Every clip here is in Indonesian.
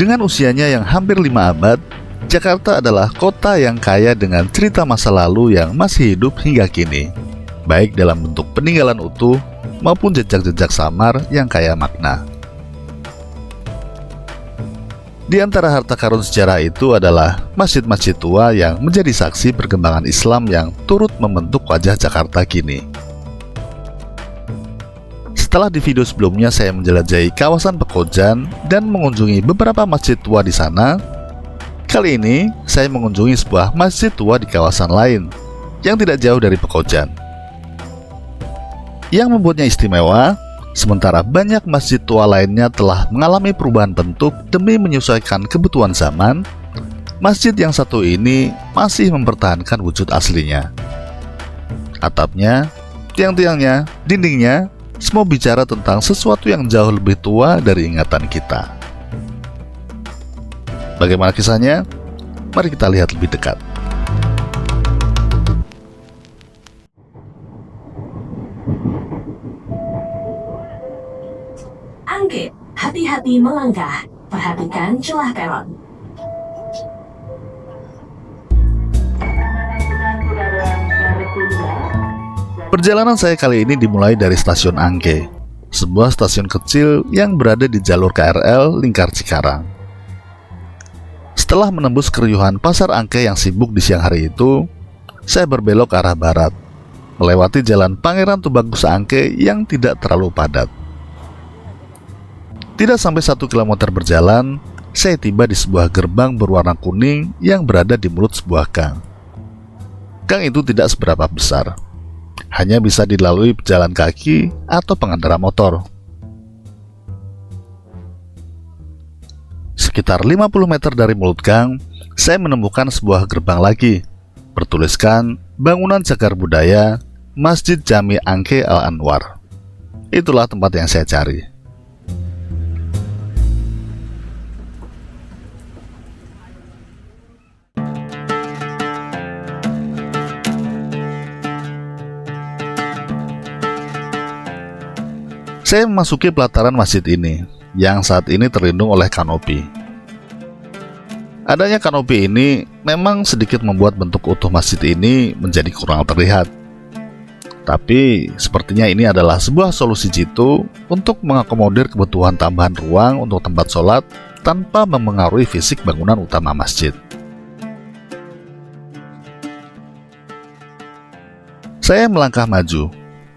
Dengan usianya yang hampir 5 abad, Jakarta adalah kota yang kaya dengan cerita masa lalu yang masih hidup hingga kini, baik dalam bentuk peninggalan utuh maupun jejak-jejak samar yang kaya makna. Di antara harta karun sejarah itu adalah masjid-masjid tua yang menjadi saksi perkembangan Islam yang turut membentuk wajah Jakarta kini. Setelah di video sebelumnya saya menjelajahi kawasan Pekojan dan mengunjungi beberapa masjid tua di sana, kali ini saya mengunjungi sebuah masjid tua di kawasan lain yang tidak jauh dari Pekojan. Yang membuatnya istimewa, sementara banyak masjid tua lainnya telah mengalami perubahan bentuk demi menyesuaikan kebutuhan zaman, masjid yang satu ini masih mempertahankan wujud aslinya. Atapnya, tiang-tiangnya, dindingnya, semua bicara tentang sesuatu yang jauh lebih tua dari ingatan kita. Bagaimana kisahnya? Mari kita lihat lebih dekat. Angke, hati-hati melangkah. Perhatikan celah peron. Perjalanan saya kali ini dimulai dari stasiun Angke, sebuah stasiun kecil yang berada di jalur KRL Lingkar Cikarang. Setelah menembus keriuhan pasar Angke yang sibuk di siang hari itu, saya berbelok ke arah barat, melewati jalan Pangeran Tubagus Angke yang tidak terlalu padat. Tidak sampai 1 kilometer berjalan, saya tiba di sebuah gerbang berwarna kuning yang berada di mulut sebuah gang. Gang itu tidak seberapa besar, hanya bisa dilalui pejalan kaki atau pengendara motor. Sekitar 50 meter dari mulut gang, saya menemukan sebuah gerbang lagi, bertuliskan Bangunan Cagar Budaya Masjid Jami Angke Al-Anwar. Itulah tempat yang saya cari. Saya memasuki pelataran masjid ini, yang saat ini terlindung oleh kanopi. Adanya kanopi ini memang sedikit membuat bentuk utuh masjid ini menjadi kurang terlihat. Tapi, sepertinya ini adalah sebuah solusi jitu untuk mengakomodir kebutuhan tambahan ruang untuk tempat sholat tanpa memengaruhi fisik bangunan utama masjid. Saya melangkah maju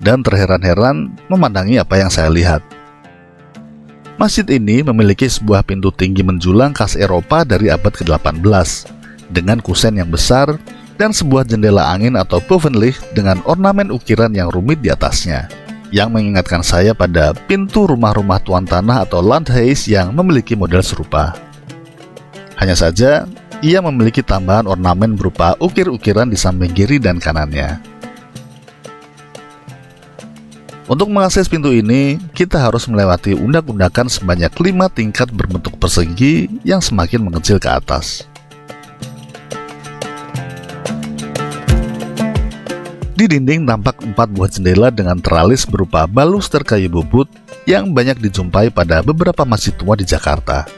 dan terheran-heran memandangi apa yang saya lihat. Masjid ini memiliki sebuah pintu tinggi menjulang khas Eropa dari abad ke-18 dengan kusen yang besar dan sebuah jendela angin atau bovenlicht dengan ornamen ukiran yang rumit di atasnya, yang mengingatkan saya pada pintu rumah-rumah tuan tanah atau landhuis yang memiliki model serupa. Hanya saja, ia memiliki tambahan ornamen berupa ukir-ukiran di samping kiri dan kanannya. Untuk mengakses pintu ini, kita harus melewati undak-undakan sebanyak 5 tingkat berbentuk persegi yang semakin mengecil ke atas. Di dinding tampak 4 buah jendela dengan teralis berupa baluster kayu bubut yang banyak dijumpai pada beberapa masjid tua di Jakarta.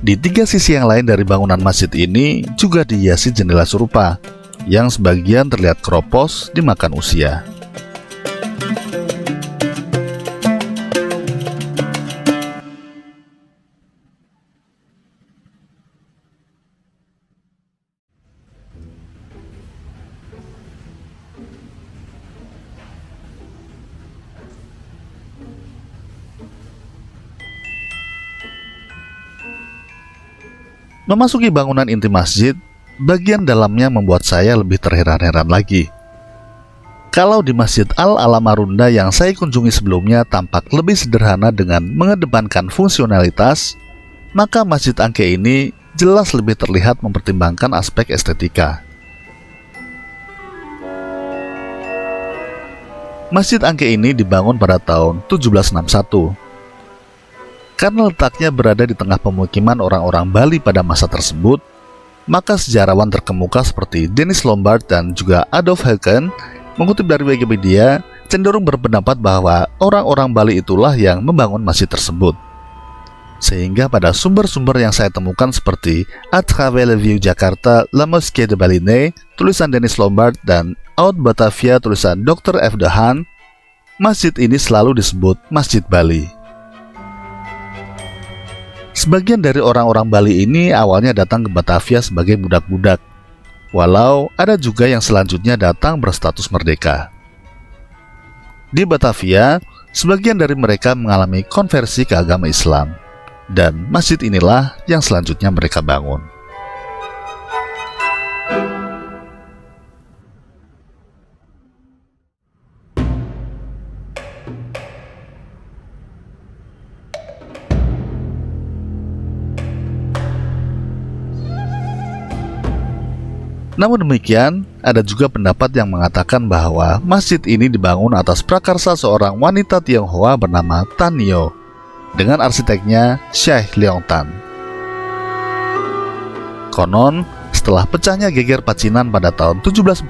Di 3 sisi yang lain dari bangunan masjid ini juga dihiasi jendela serupa, yang sebagian terlihat keropos dimakan usia. Memasuki bangunan inti masjid, bagian dalamnya membuat saya lebih terheran-heran lagi. Kalau di Masjid Al-Alamarunda yang saya kunjungi sebelumnya tampak lebih sederhana dengan mengedepankan fungsionalitas, maka Masjid Angke ini jelas lebih terlihat mempertimbangkan aspek estetika. Masjid Angke ini dibangun pada tahun 1761. Karena letaknya berada di tengah pemukiman orang-orang Bali pada masa tersebut, maka sejarawan terkemuka seperti Dennis Lombard dan juga Adolf Haken mengutip dari Wikipedia cenderung berpendapat bahwa orang-orang Bali itulah yang membangun masjid tersebut. Sehingga pada sumber-sumber yang saya temukan seperti A Travers le Vieux Jakarta, La Mosquée de Baline, tulisan Dennis Lombard, dan Out Batavia, tulisan Dr. F. de Haan, masjid ini selalu disebut Masjid Bali. Sebagian dari orang-orang Bali ini awalnya datang ke Batavia sebagai budak-budak, walau ada juga yang selanjutnya datang berstatus merdeka. Di Batavia, sebagian dari mereka mengalami konversi ke agama Islam, dan masjid inilah yang selanjutnya mereka bangun. Namun demikian, ada juga pendapat yang mengatakan bahwa masjid ini dibangun atas prakarsa seorang wanita Tionghoa bernama Tan Nio dengan arsiteknya Syekh Leong Tan. Konon, setelah pecahnya geger Pacinan pada tahun 1740,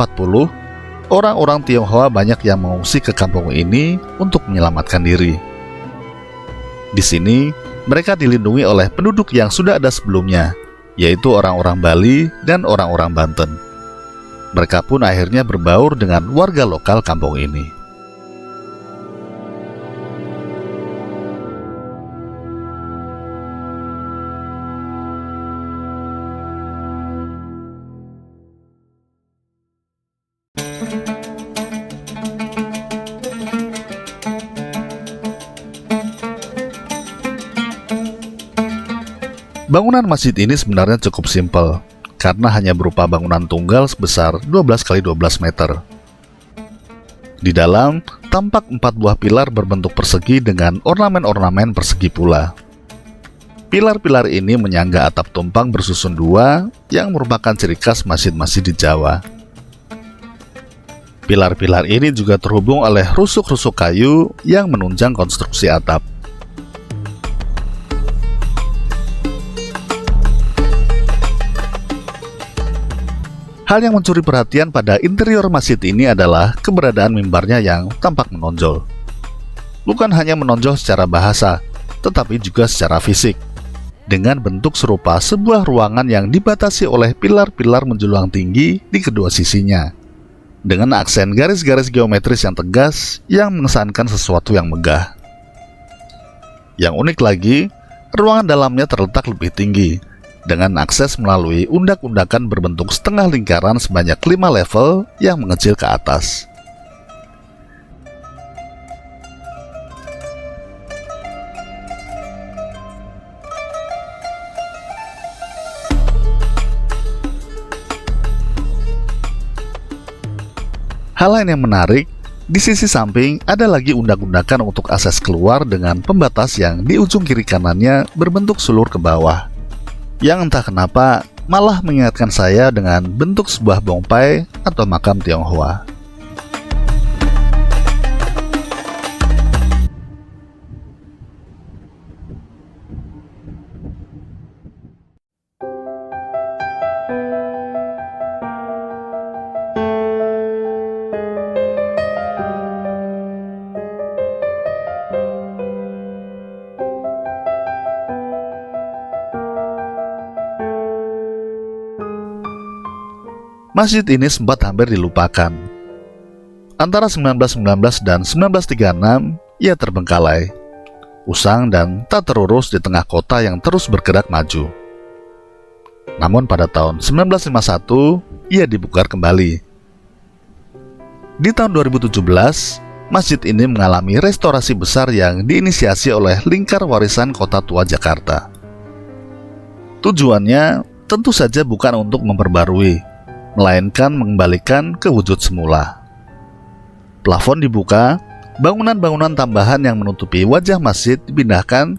orang-orang Tionghoa banyak yang mengungsi ke kampung ini untuk menyelamatkan diri. Di sini, mereka dilindungi oleh penduduk yang sudah ada sebelumnya, yaitu orang-orang Bali dan orang-orang Banten. Mereka pun akhirnya berbaur dengan warga lokal kampung ini. Bangunan masjid ini sebenarnya cukup simpel, karena hanya berupa bangunan tunggal sebesar 12x12 meter. Di dalam, tampak 4 buah pilar berbentuk persegi dengan ornamen-ornamen persegi pula. Pilar-pilar ini menyangga atap tumpang bersusun 2 yang merupakan ciri khas masjid-masjid di Jawa. Pilar-pilar ini juga terhubung oleh rusuk-rusuk kayu yang menunjang konstruksi atap. Hal yang mencuri perhatian pada interior masjid ini adalah keberadaan mimbarnya yang tampak menonjol. Bukan hanya menonjol secara bahasa, tetapi juga secara fisik, dengan bentuk serupa sebuah ruangan yang dibatasi oleh pilar-pilar menjulang tinggi di kedua sisinya, dengan aksen garis-garis geometris yang tegas yang mengesankan sesuatu yang megah. Yang unik lagi, ruangan dalamnya terletak lebih tinggi, dengan akses melalui undak-undakan berbentuk setengah lingkaran sebanyak 5 level yang mengecil ke atas. Hal lain yang menarik, di sisi samping ada lagi undak-undakan untuk akses keluar dengan pembatas yang di ujung kiri kanannya berbentuk sulur ke bawah, yang entah kenapa malah mengingatkan saya dengan bentuk sebuah bongpai atau makam Tionghoa. Masjid ini sempat hampir dilupakan. Antara 1919 dan 1936, ia terbengkalai, usang dan tak terurus di tengah kota yang terus bergerak maju. Namun pada tahun 1951, ia dibuka kembali. Di tahun 2017, masjid ini mengalami restorasi besar yang diinisiasi oleh Lingkar Warisan Kota Tua Jakarta. Tujuannya tentu saja bukan untuk memperbarui, melainkan mengembalikan ke wujud semula. Plafon dibuka, bangunan-bangunan tambahan yang menutupi wajah masjid dipindahkan,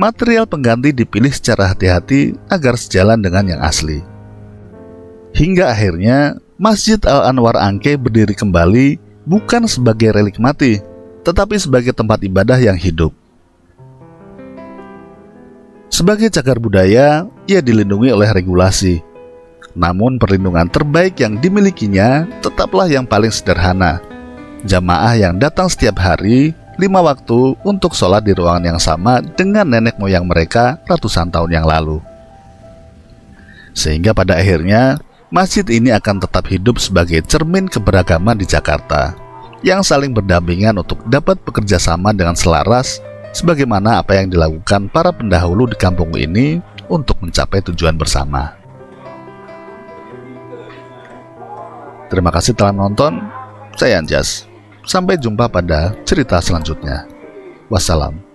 material pengganti dipilih secara hati-hati agar sejalan dengan yang asli. Hingga akhirnya, Masjid Al-Anwar Angke berdiri kembali bukan sebagai relik mati, tetapi sebagai tempat ibadah yang hidup. Sebagai cagar budaya, ia dilindungi oleh regulasi. Namun perlindungan terbaik yang dimilikinya tetaplah yang paling sederhana. Jamaah yang datang setiap hari 5 waktu untuk sholat di ruangan yang sama dengan nenek moyang mereka ratusan tahun yang lalu. Sehingga pada akhirnya, masjid ini akan tetap hidup sebagai cermin keberagaman di Jakarta, yang saling berdampingan untuk dapat bekerja sama dengan selaras, sebagaimana apa yang dilakukan para pendahulu di kampung ini untuk mencapai tujuan bersama. Terima kasih telah menonton. Saya Anjas. Sampai jumpa pada cerita selanjutnya. Wassalam.